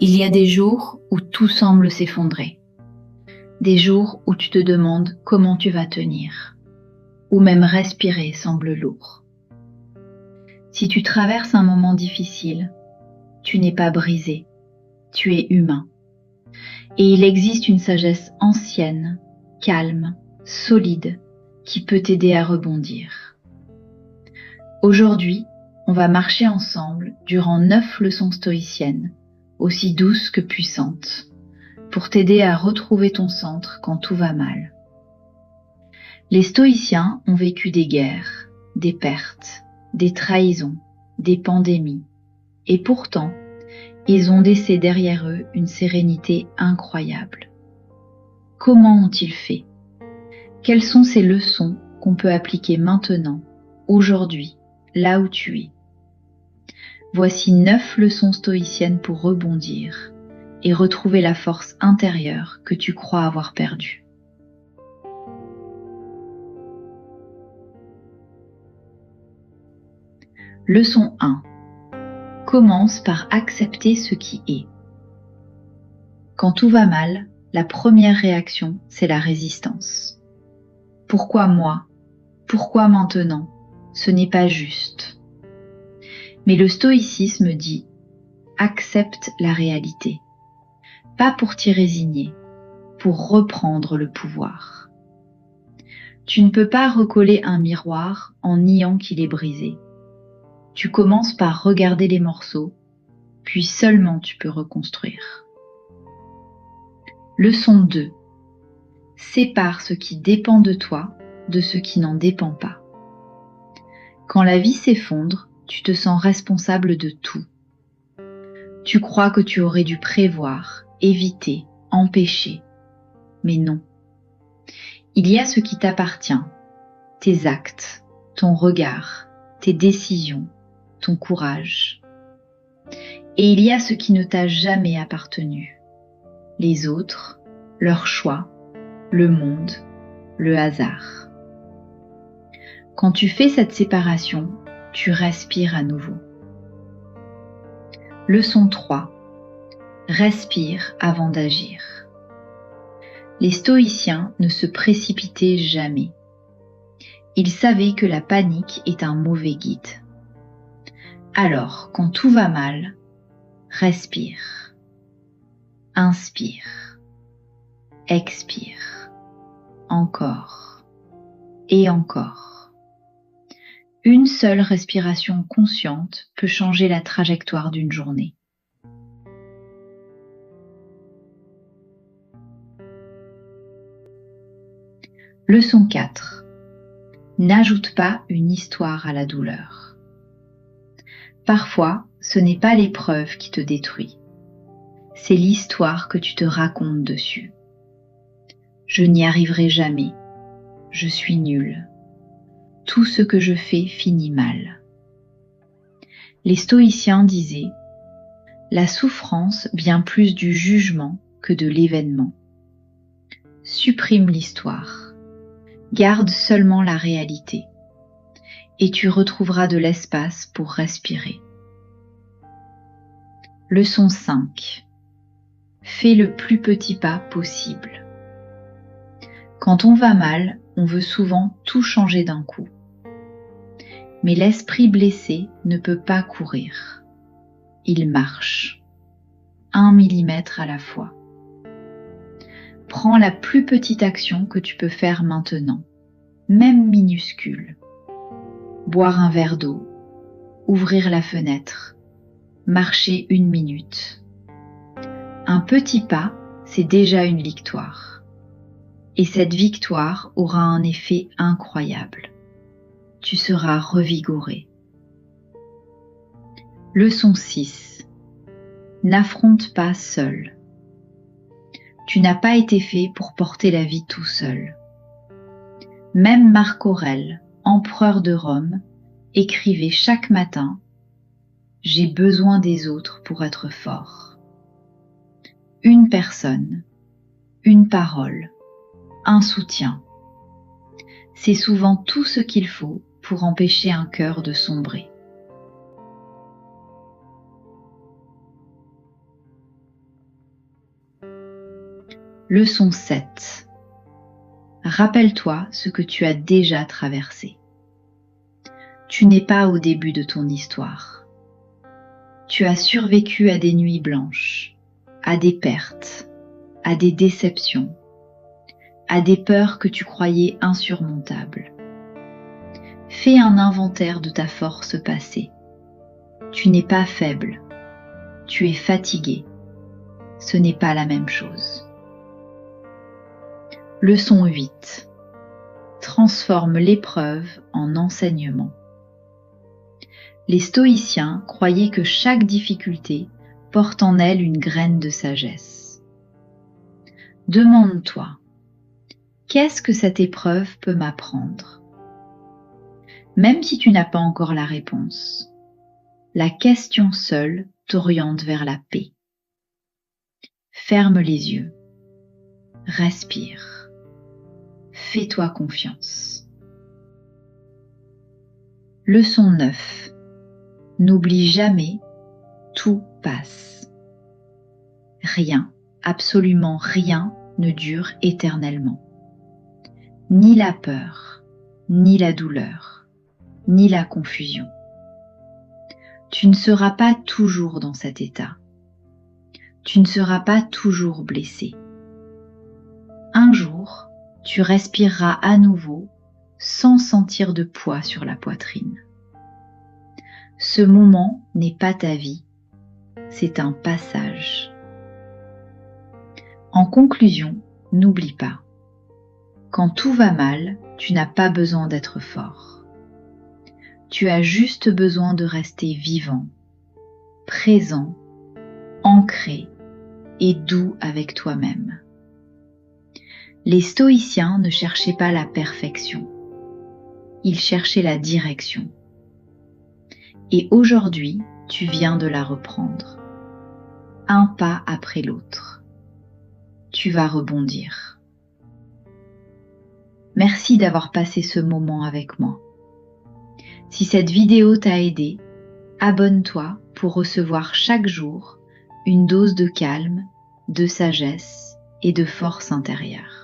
Il y a des jours où tout semble s'effondrer. Des jours où tu te demandes comment tu vas tenir. Ou même respirer semble lourd. Si tu traverses un moment difficile, tu n'es pas brisé, tu es humain. Et il existe une sagesse ancienne, calme, solide, qui peut t'aider à rebondir. Aujourd'hui, on va marcher ensemble durant 9 leçons stoïciennes, aussi douces que puissantes, pour t'aider à retrouver ton centre quand tout va mal. Les stoïciens ont vécu des guerres, des pertes, des trahisons, des pandémies, et pourtant, ils ont laissé derrière eux une sérénité incroyable. Comment ont-ils fait? Quelles sont ces leçons qu'on peut appliquer maintenant, aujourd'hui, là où tu es? Voici 9 leçons stoïciennes pour rebondir et retrouver la force intérieure que tu crois avoir perdue. Leçon 1. Commence par accepter ce qui est. Quand tout va mal, la première réaction, c'est la résistance. Pourquoi moi? Pourquoi maintenant? Ce n'est pas juste. Mais le stoïcisme dit « accepte la réalité ». Pas pour t'y résigner, pour reprendre le pouvoir. Tu ne peux pas recoller un miroir en niant qu'il est brisé. Tu commences par regarder les morceaux, puis seulement tu peux reconstruire. Leçon 2. Sépare ce qui dépend de toi de ce qui n'en dépend pas. Quand la vie s'effondre, tu te sens responsable de tout. Tu crois que tu aurais dû prévoir, éviter, empêcher. Mais non. Il y a ce qui t'appartient, tes actes, ton regard, tes décisions, ton courage. Et il y a ce qui ne t'a jamais appartenu, les autres, leurs choix, le monde, le hasard. Quand tu fais cette séparation, tu respires à nouveau. Leçon 3. Respire avant d'agir. Les stoïciens ne se précipitaient jamais. Ils savaient que la panique est un mauvais guide. Alors, quand tout va mal, respire. Inspire. Expire. Encore. Et encore. Une seule respiration consciente peut changer la trajectoire d'une journée. Leçon 4. N'ajoute pas une histoire à la douleur. Parfois, ce n'est pas l'épreuve qui te détruit. C'est l'histoire que tu te racontes dessus. Je n'y arriverai jamais. Je suis nulle. Tout ce que je fais finit mal. Les stoïciens disaient « La souffrance vient plus du jugement que de l'événement. Supprime l'histoire. Garde seulement la réalité. Et tu retrouveras de l'espace pour respirer. » Leçon 5. Fais le plus petit pas possible. Quand on va mal, on veut souvent tout changer d'un coup. Mais l'esprit blessé ne peut pas courir. Il marche, 1 millimètre à la fois. Prends la plus petite action que tu peux faire maintenant, même minuscule. Boire un verre d'eau, ouvrir la fenêtre, marcher 1 minute. Un petit pas, c'est déjà une victoire. Et cette victoire aura un effet incroyable. Tu seras revigoré. Leçon 6. N'affronte pas seul. Tu n'as pas été fait pour porter la vie tout seul. Même Marc Aurèle, empereur de Rome, écrivait chaque matin « J'ai besoin des autres pour être fort ». Une personne, une parole, un soutien. C'est souvent tout ce qu'il faut pour empêcher un cœur de sombrer. Leçon 7. Rappelle-toi ce que tu as déjà traversé. Tu n'es pas au début de ton histoire. Tu as survécu à des nuits blanches, à des pertes, à des déceptions, à des peurs que tu croyais insurmontables. Fais un inventaire de ta force passée. Tu n'es pas faible. Tu es fatigué. Ce n'est pas la même chose. Leçon 8. Transforme l'épreuve en enseignement. Les stoïciens croyaient que chaque difficulté porte en elle une graine de sagesse. Demande-toi, qu'est-ce que cette épreuve peut m'apprendre? Même si tu n'as pas encore la réponse, la question seule t'oriente vers la paix. Ferme les yeux, respire, fais-toi confiance. Leçon 9. N'oublie jamais, tout passe. Rien, absolument rien ne dure éternellement. Ni la peur, ni la douleur, ni la confusion. Tu ne seras pas toujours dans cet état. Tu ne seras pas toujours blessé. Un jour, tu respireras à nouveau sans sentir de poids sur la poitrine. Ce moment n'est pas ta vie, c'est un passage. En conclusion, n'oublie pas, quand tout va mal, tu n'as pas besoin d'être fort. Tu as juste besoin de rester vivant, présent, ancré et doux avec toi-même. Les stoïciens ne cherchaient pas la perfection, ils cherchaient la direction. Et aujourd'hui, tu viens de la reprendre, un pas après l'autre. Tu vas rebondir. Merci d'avoir passé ce moment avec moi. Si cette vidéo t'a aidé, abonne-toi pour recevoir chaque jour une dose de calme, de sagesse et de force intérieure.